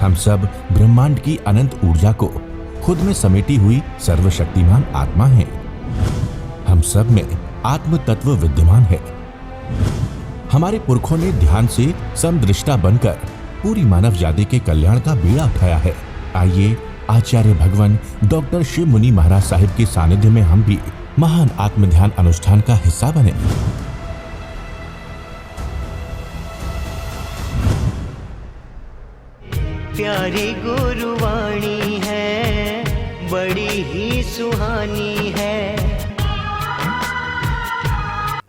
हम सब ब्रह्मांड की अनंत ऊर्जा को खुद में समेटी हुई सर्वशक्तिमान आत्मा हैं। हम सब में आत्म तत्व विद्यमान है। हमारे पुरखों ने ध्यान से समदृष्टा बनकर पूरी मानव जाति के कल्याण का बीड़ा उठाया है। आइए आचार्य भगवान डॉक्टर शिव मुनि महाराज साहिब के सानिध्य में हम भी महान आत्म ध्यान अनुष्ठान का हिस्सा बने। प्यारी गुरुवाणी है, बड़ी ही सुहानी है।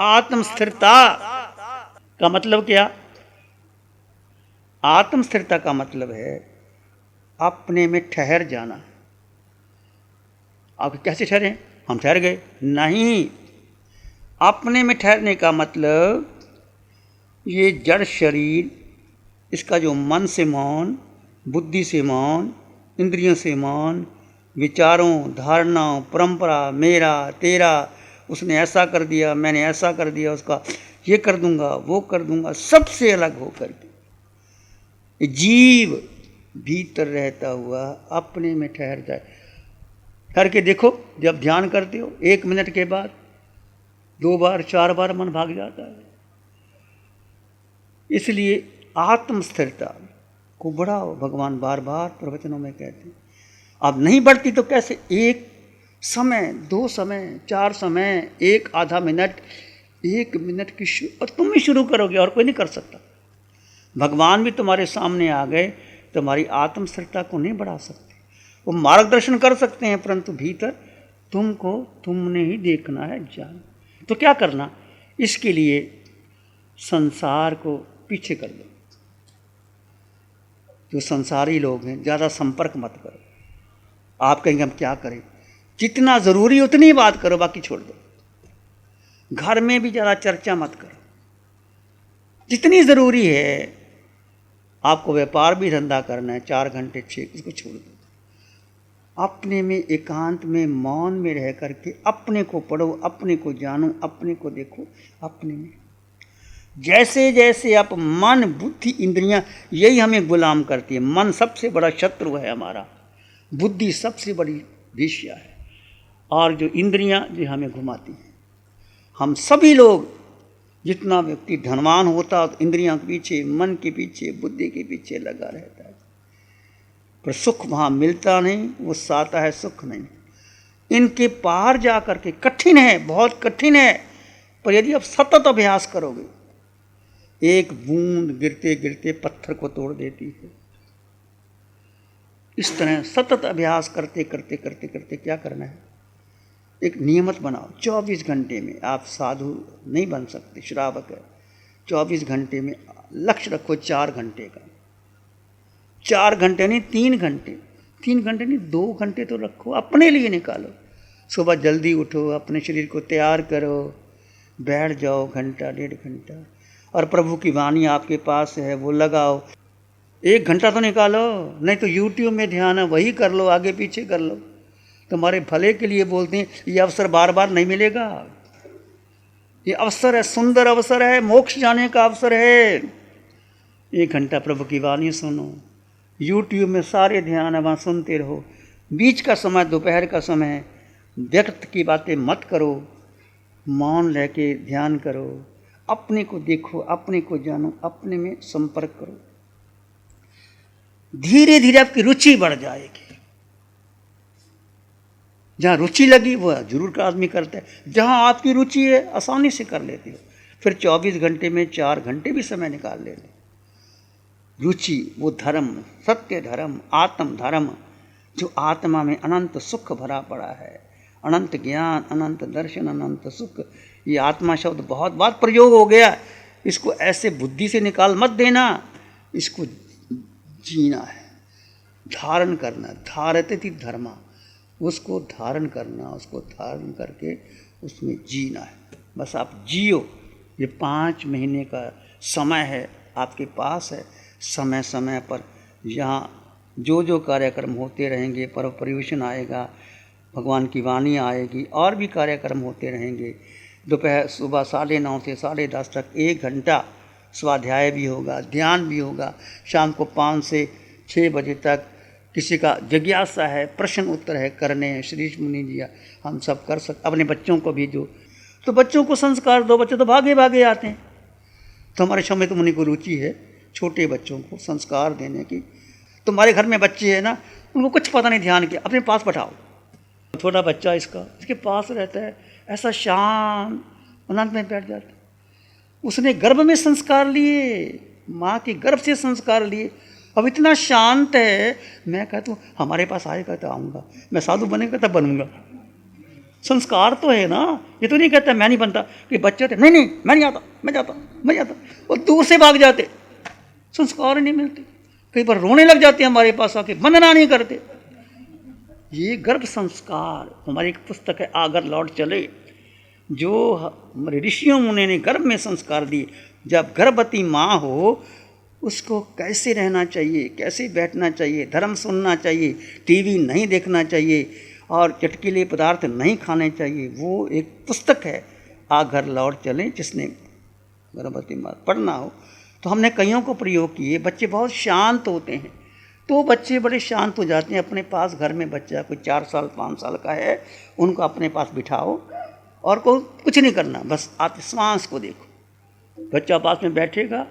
आत्म स्थिरता का मतलब क्या? आत्म स्थिरता का मतलब है अपने में ठहर जाना। आप कैसे ठहरे? हम ठहर गए? नहीं। अपने में ठहरने का मतलब ये जड़ शरीर, इसका जो मन से मौन, बुद्धि से मौन, इंद्रियों से मौन, विचारों, धारणाओं, परंपरा, मेरा तेरा, उसने ऐसा कर दिया, मैंने ऐसा कर दिया, उसका ये कर दूंगा, वो कर दूंगा, सबसे अलग होकर के जीव भीतर रहता हुआ अपने में ठहर जाए। करके देखो, जब ध्यान करते हो 1 मिनट के बाद 2 बार 4 बार मन भाग जाता है। इसलिए आत्म स्थिरता को बढ़ाओ। भगवान बार बार प्रवचनों में कहते हैं। अब नहीं बढ़ती तो कैसे? 1 समय, 2 समय, 4 समय, 1 आधा मिनट, 1 मिनट की और तुम ही शुरू करोगे और कोई नहीं कर सकता। भगवान भी तुम्हारे सामने आ गए, तुम्हारी आत्म स्थिरता को नहीं बढ़ा सकते। वो मार्गदर्शन कर सकते हैं, परंतु भीतर तुमको तुमने ही देखना है, जान। तो क्या करना? इसके लिए संसार को पीछे कर दो। जो संसारी लोग हैं, ज़्यादा संपर्क मत करो। आप कहेंगे हम क्या करें? जितना ज़रूरी उतनी बात करो, बाकी छोड़ दो। घर में भी ज़्यादा चर्चा मत करो। जितनी ज़रूरी है, आपको व्यापार भी धंधा करना है 4 घंटे 6, उसको छोड़ दो। अपने में एकांत में मौन में रह करके अपने को पढ़ो, अपने को जानो, अपने को देखो। अपने में जैसे जैसे आप मन, बुद्धि, इंद्रियां, यही हमें गुलाम करती है। मन सबसे बड़ा शत्रु है हमारा, बुद्धि सबसे बड़ी वेश्या है, और जो इंद्रियां जो हमें घुमाती हैं। हम सभी लोग, जितना व्यक्ति धनवान होता तो इंद्रियां के पीछे, मन के पीछे, बुद्धि के पीछे लगा रहता है, पर सुख वहाँ मिलता नहीं, वो साता है सुख नहीं। इनके पार जा कर के कठिन है, बहुत कठिन है, पर यदि आप सतत अभ्यास करोगे, एक बूंद गिरते गिरते पत्थर को तोड़ देती है। इस तरह सतत अभ्यास करते करते करते करते क्या करना है? एक नियमित बनाओ। 24 घंटे में आप साधु नहीं बन सकते, श्रावक है। 24 घंटे में लक्ष्य रखो 4 घंटे का। 4 घंटे नहीं, 3 घंटे। 3 घंटे नहीं, 2 घंटे तो रखो, अपने लिए निकालो। सुबह जल्दी उठो, अपने शरीर को तैयार करो, बैठ जाओ घंटा 1.5 घंटा, और प्रभु की वाणी आपके पास है, वो लगाओ। 1 घंटा तो निकालो, नहीं तो यूट्यूब में ध्यान है, वही कर लो, आगे पीछे कर लो। तुम्हारे भले के लिए बोलते हैं। ये अवसर बार बार नहीं मिलेगा। ये अवसर है, सुंदर अवसर है, मोक्ष जाने का अवसर है। 1 घंटा प्रभु की वाणी सुनो। यूट्यूब में सारे ध्यान है, वहाँ सुनते रहो। बीच का समय, दोपहर का समय, व्यर्थ की बातें मत करो, मौन रह के ध्यान करो। अपने को देखो, अपने को जानो, अपने में संपर्क करो। धीरे धीरे आपकी रुचि बढ़ जाएगी। जहाँ रुचि लगी वह जरूर का आदमी करता है। जहाँ आपकी रुचि है, आसानी से कर लेते हो। फिर 24 घंटे में 4 घंटे भी समय निकाल लेते। रुचि वो धर्म, सत्य धर्म, आत्म धर्म, जो आत्मा में अनंत सुख भरा पड़ा है, अनंत ज्ञान, अनंत दर्शन, अनंत सुख। ये आत्मा शब्द बहुत बार प्रयोग हो गया। इसको ऐसे बुद्धि से निकाल मत देना, इसको जीना है, धारण करना। धारते थी धर्मा, उसको धारण करना, उसको धारण करके उसमें जीना है। बस आप जियो। ये 5 महीने का समय है, आपके पास है। समय समय पर यहाँ जो जो कार्यक्रम होते रहेंगे, पर्व परिवेशन आएगा, भगवान की वाणी आएगी, और भी कार्यक्रम होते रहेंगे। दोपहर सुबह 9:30 से 10:30 तक 1 घंटा स्वाध्याय भी होगा, ध्यान भी होगा। शाम को 5 से 6 बजे तक किसी का जिज्ञासा है, प्रश्न उत्तर है, करने हैं, श्री मुनि जी हम सब कर सकते। अपने बच्चों को भी जो, तो बच्चों को संस्कार दो, बच्चे तो भागे भागे आते हैं। तो हमारे स्वामी तो मुनि को रुचि है छोटे बच्चों को संस्कार देने की। तुम्हारे घर में बच्चे हैं ना, उनको कुछ पता नहीं, ध्यान किया अपने पास बैठाओ। छोटा बच्चा इसके पास रहता है, ऐसा शांत आनंद में बैठ जाता है। उसने गर्भ में संस्कार लिए, माँ के गर्भ से संस्कार लिए, अब इतना शांत है। मैं कहता हूँ हमारे पास आएगा तो आऊँगा, मैं साधु बनेगा तब बनूंगा। संस्कार तो है ना, ये तो नहीं कहता मैं नहीं बनता। कि बच्चे थे नहीं मैं नहीं आता, मैं जाता, वो दूर से भाग जाते, संस्कार नहीं मिलते। कई बार रोने लग जाते हैं हमारे पास आके, वंदना नहीं करते। ये गर्भ संस्कार, हमारी एक पुस्तक है आगर लौट चले, जो हमारे ऋषियों मुनि ने गर्भ में संस्कार दिए। जब गर्भवती माँ हो, उसको कैसे रहना चाहिए, कैसे बैठना चाहिए, धर्म सुनना चाहिए, टीवी नहीं देखना चाहिए और चटकीले पदार्थ नहीं खाने चाहिए। वो एक पुस्तक है आ घर लौट चलें, जिसने गर्भवती माँ पढ़ना हो। तो हमने कईयों को प्रयोग किए। बच्चे बहुत शांत होते हैं, तो बच्चे बड़े शांत हो जाते हैं। अपने पास घर में बच्चा कोई 4 साल 5 साल का है, उनको अपने पास बिठाओ और कुछ नहीं करना, बस आप श्वास को देखो। बच्चा पास में बैठेगा,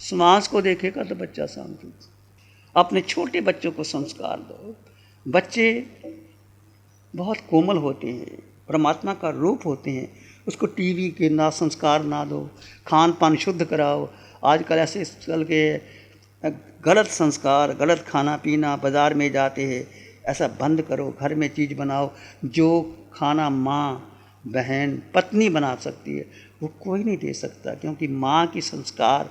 श्वास को देखेगा तो बच्चा शांत होगा। अपने छोटे बच्चों को संस्कार दो। बच्चे बहुत कोमल होते हैं, परमात्मा का रूप होते हैं। उसको टीवी के ना संस्कार ना दो, खान पान शुद्ध कराओ। आजकल ऐसे चल के गलत संस्कार, गलत खाना पीना, बाज़ार में जाते हैं, ऐसा बंद करो। घर में चीज़ बनाओ। जो खाना माँ, बहन, पत्नी बना सकती है वो कोई नहीं दे सकता, क्योंकि माँ की संस्कार,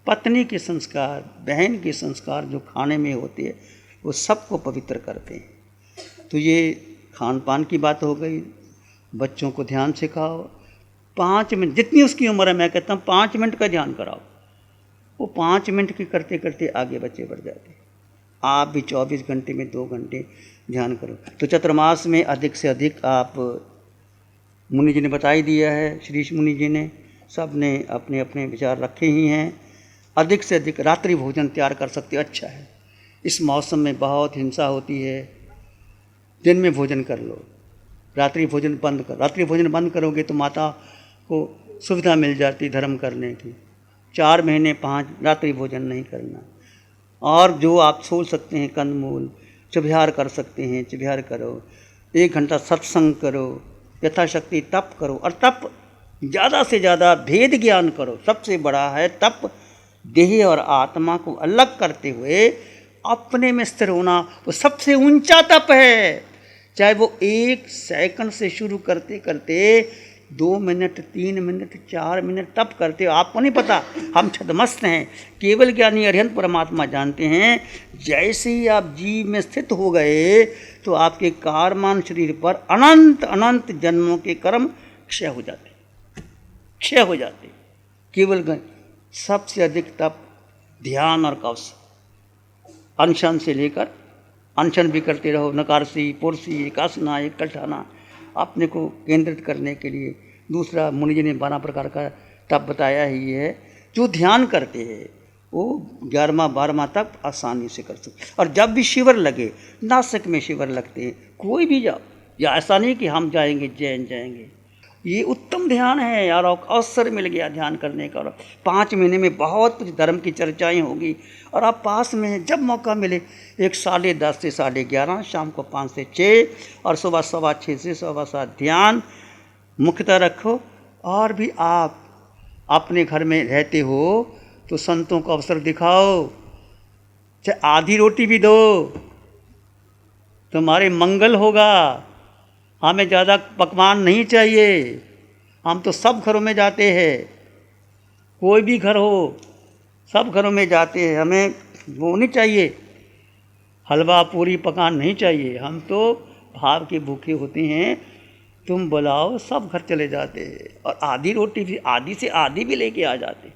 पत्नी के संस्कार, बहन के संस्कार जो खाने में होते हैं वो सबको पवित्र करते हैं। तो ये खान पान की बात हो गई। बच्चों को ध्यान सिखाओ। 5 मिनट, जितनी उसकी उम्र है, मैं कहता हूँ 5 मिनट का ध्यान कराओ। वो 5 मिनट के करते करते आगे बच्चे बढ़ जाते हैं। आप भी 24 घंटे में 2 घंटे ध्यान करो। तो चतुर्मास में अधिक से अधिक, आप मुनि जी ने बता ही दिया है, श्री मुनि जी ने, सब ने अपने अपने विचार रखे ही हैं। अधिक से अधिक रात्रि भोजन तैयार कर सकते, अच्छा है। इस मौसम में बहुत हिंसा होती है, दिन में भोजन कर लो, रात्रि भोजन बंद कर। रात्रि भोजन बंद करोगे तो माता को सुविधा मिल जाती धर्म करने की। 4 महीने 5 रात्रि भोजन नहीं करना। और जो आप सोच सकते हैं, कंदमूल चुभिहार कर सकते हैं, चुभिहार करो। 1 घंटा सत्संग करो, यथाशक्ति तप करो। और तप ज़्यादा से ज़्यादा भेद ज्ञान करो। सबसे बड़ा है तप, देह और आत्मा को अलग करते हुए अपने में स्थिर होना, वो सबसे ऊंचा तप है। चाहे वो 1 सेकंड से शुरू करते करते 2 मिनट, 3 मिनट, 4 मिनट तप करते हो, आपको नहीं पता। हम छदमस्त हैं, केवल ज्ञानी अरिहंत परमात्मा जानते हैं। जैसे ही आप जीव में स्थित हो गए तो आपके कारमान शरीर पर अनंत अनंत जन्मों के कर्म क्षय हो जाते। केवल सबसे अधिक तप, ध्यान और कौशल, अनशन से लेकर, अनशन भी करते रहो, नकारसी, पुरसी, एकासना, एक कल्ठाना, अपने को केंद्रित करने के लिए। दूसरा, मुनि जी ने 12 प्रकार का तप बताया ही है। जो ध्यान करते हैं वो 11वां 12वां तक आसानी से कर सकते। और जब भी शिविर लगे, नासिक में शिविर लगते हैं, कोई भी जाओ, या ऐसा नहीं कि हम जाएंगे जैन जाएंगे। ये उत्तम ध्यान है यार, अवसर मिल गया ध्यान करने का। 5 महीने में बहुत कुछ धर्म की चर्चाएं होगी और आप पास में हैं। जब मौका मिले, एक 10:30 से 11:30, शाम को 5 से 6 और सुबह 6:15 से 7:15 ध्यान मुख्यतः रखो। और भी आप अपने घर में रहते हो तो संतों को अवसर दिखाओ, चाहे आधी रोटी भी दो, तुम्हारे मंगल होगा। हमें ज़्यादा पकवान नहीं चाहिए। हम तो सब घरों में जाते हैं, कोई भी घर हो, सब घरों में जाते हैं। हमें वो नहीं चाहिए, हलवा पूरी पकान नहीं चाहिए। हम तो भाव के भूखे होते हैं। तुम बुलाओ, सब घर चले जाते हैं। और आधी रोटी भी, आधी से आधी भी लेके आ जाते।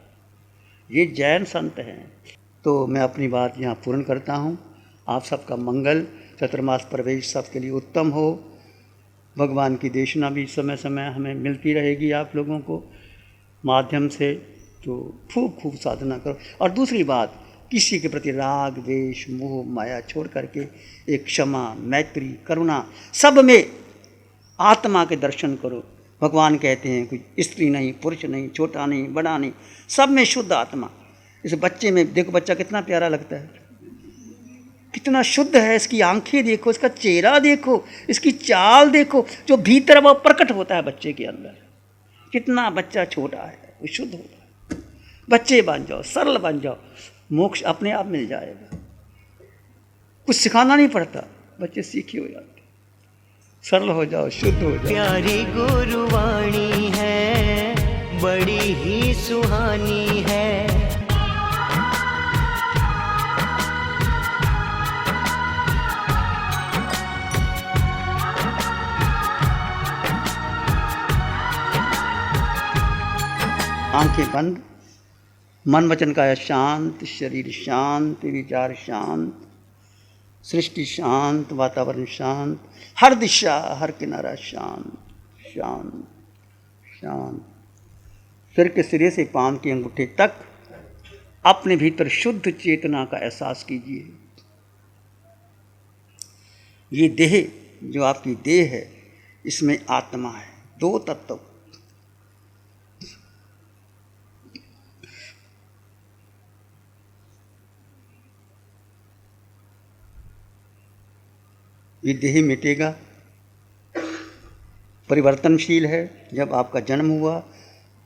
ये जैन संत हैं। तो मैं अपनी बात यहाँ पूर्ण करता हूँ। आप सबका मंगल, चतुर्मास प्रवेश सबके लिए उत्तम हो। भगवान की देशना भी समय समय हमें मिलती रहेगी आप लोगों को माध्यम से। तो खूब खूब साधना करो। और दूसरी बात, किसी के प्रति राग द्वेष मोह माया छोड़ करके एक क्षमा मैत्री करुणा सब में आत्मा के दर्शन करो। भगवान कहते हैं कोई स्त्री नहीं पुरुष नहीं छोटा नहीं बड़ा नहीं, सब में शुद्ध आत्मा। इस बच्चे में देखो, बच्चा कितना प्यारा लगता है, कितना शुद्ध है, इसकी आंखें देखो, इसका चेहरा देखो, इसकी चाल देखो, जो भीतर वो प्रकट होता है बच्चे के अंदर। कितना बच्चा छोटा है वो शुद्ध होता है। बच्चे बन जाओ, सरल बन जाओ, मोक्ष अपने आप मिल जाएगा। कुछ सिखाना नहीं पड़ता, बच्चे सीखे हो जाते। सरल हो जाओ, शुद्ध हो जाओ। प्यारी गुरुवाणी है, बड़ी ही सुहानी है। आंखें बंद, मन वचन काया शांत, शरीर शांत, विचार शांत, सृष्टि शांत, वातावरण शांत, हर दिशा हर किनारा शांत शांत शांत। सिर के सिरे से पांव के अंगूठे तक अपने भीतर शुद्ध चेतना का एहसास कीजिए। ये देह जो आपकी देह है, इसमें आत्मा है, दो तत्व। ये देह मिटेगा, परिवर्तनशील है। जब आपका जन्म हुआ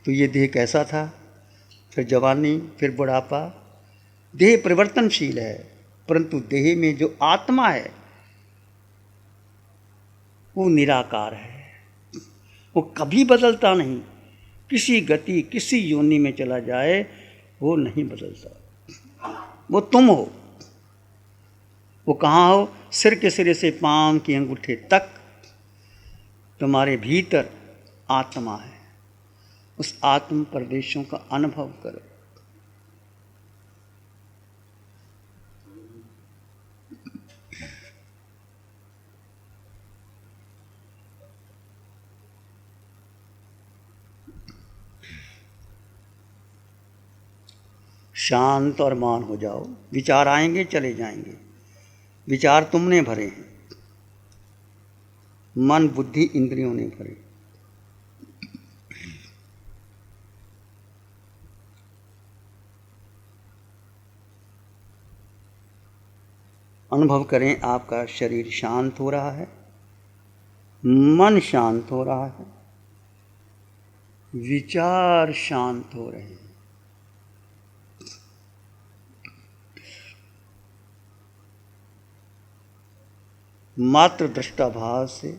तो ये देह कैसा था, फिर जवानी, फिर बुढ़ापा। देह परिवर्तनशील है, परंतु देह में जो आत्मा है वो निराकार है, वो कभी बदलता नहीं। किसी गति किसी योनि में चला जाए वो नहीं बदलता। वो तुम हो। वो कहाँ हो? सिर के सिरे से पांव के अंगूठे तक तुम्हारे भीतर आत्मा है। उस आत्म प्रदेशों का अनुभव करो। शांत और मौन हो जाओ। विचार आएंगे चले जाएंगे, विचार तुमने भरे हैं, मन बुद्धि इंद्रियों ने भरे। अनुभव करें, आपका शरीर शांत हो रहा है, मन शांत हो रहा है, विचार शांत हो रहे हैं। मात्र दृष्टाभास से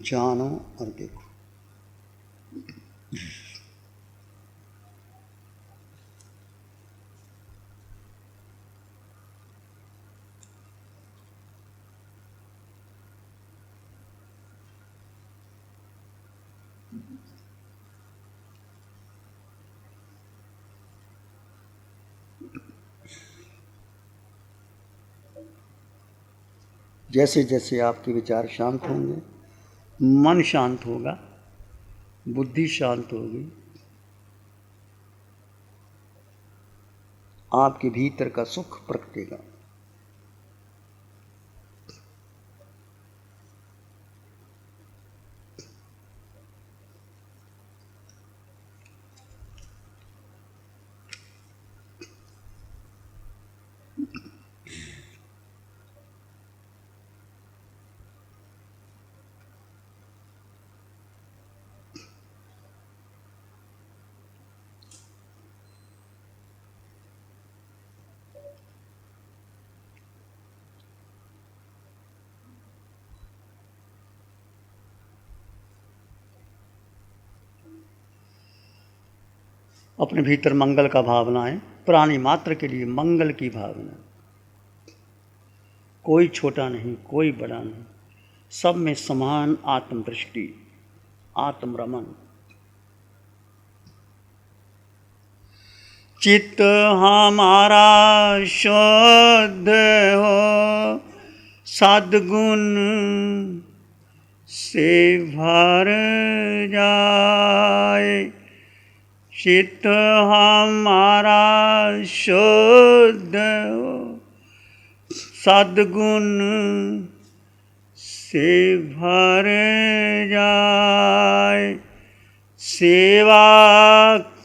जानो और देखो। जैसे जैसे आपके विचार शांत होंगे, मन शांत होगा, बुद्धि शांत होगी, आपके भीतर का सुख प्रकटेगा। अपने भीतर मंगल का भावना है, प्राणी मात्र के लिए मंगल की भावना। कोई छोटा नहीं, कोई बड़ा नहीं, सब में समान आत्मदृष्टि, आत्मरमन। चित्त हमारा शुद्ध हो, सद्गुण से भर जाए, चित्त हमारा शुद्ध हो सद्गुण से भर जाए। सेवा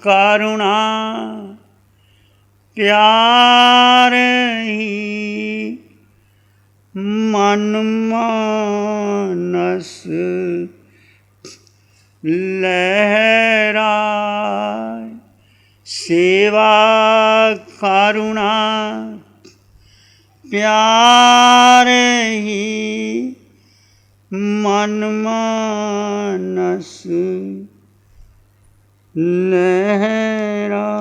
करुणा प्यार ही मन मानस लहराए। सेवा करुणा प्यार ही मन मानस लहरा।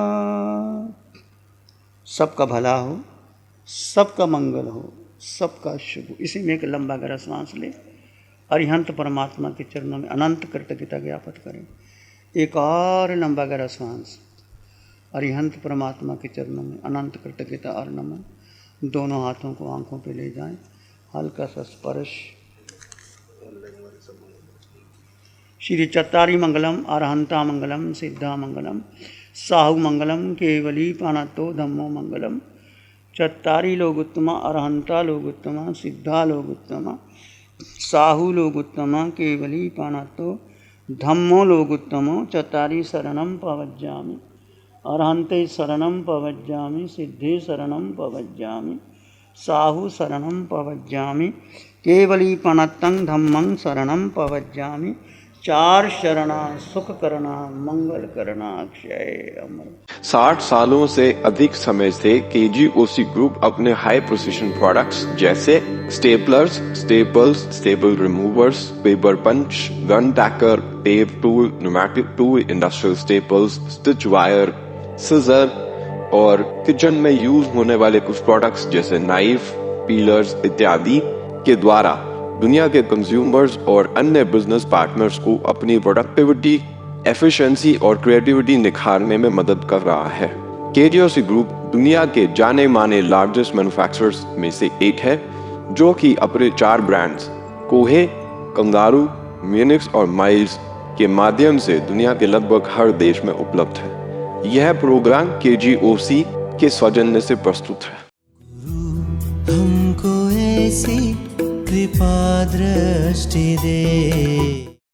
सबका भला हो, सबका मंगल हो, सबका शुभ हो। इसी में एक लंबा गहरा सांस ले, अरिहंत परमात्मा के चरणों में अनंत कृतज्ञता ज्ञापित करें। एक और लंबा गहरा सांस, अरिहंत परमात्मा के चरणों में अनंत कृतज्ञता और नमन। दोनों हाथों को आंखों पे ले जाएं, हल्का सा स्पर्श। श्री चत्तारी मंगलम, अरहंता मंगलम, सिद्धा मंगलम, साहु मंगलम, केवली पाणतो धम्मो मंगलम। चत्तारी लोग उत्तमा, अरहंता लोग उत्तमा, सिद्धा लोग उत्तमा, साहु लोग उत्तमा, केवली पाणतो धम्मो लोग उत्तमो। चत्तारी शरणम पवज्जामि, अरहंते शरणम पवज्जामि, सिद्धे शरणम पवज्जामि, साहु शरणम पवज्जामि, केवली पणतं धम्मं शरणम पवज्जामि। चार शरणा सुख करना, मंगल करना, अक्षय अमर। 60 सालों से अधिक समय से केजीओसी ग्रुप अपने हाई प्रिसिशन प्रोडक्ट्स जैसे staplers, staples, staple removers, paper punch, gun tacker, tape tool, pneumatic tool, industrial staples, stitch wire, scissor और किचन में यूज होने वाले कुछ प्रोडक्ट्स जैसे नाइफ, पीलर्स इत्यादि के द्वारा दुनिया के कंज्यूमर्स और अन्य बिजनेस पार्टनर्स को अपनी प्रोडक्टिविटी, एफिशिएंसी और क्रिएटिविटी निखारने में मदद कर रहा है। केजीओसी ग्रुप दुनिया के जाने माने लार्जेस्ट मैन्युफैक्चरर्स में से एक है, जो कि अपने 4 ब्रांड्स कोहे, कंगारू, म्यूनिक्स और माइल्स के माध्यम से दुनिया के लगभग हर देश में उपलब्ध है। यह प्रोग्राम केजीओसी के सौजन्य से प्रस्तुत है। हमको ऐसी कृपा दृष्टि दे।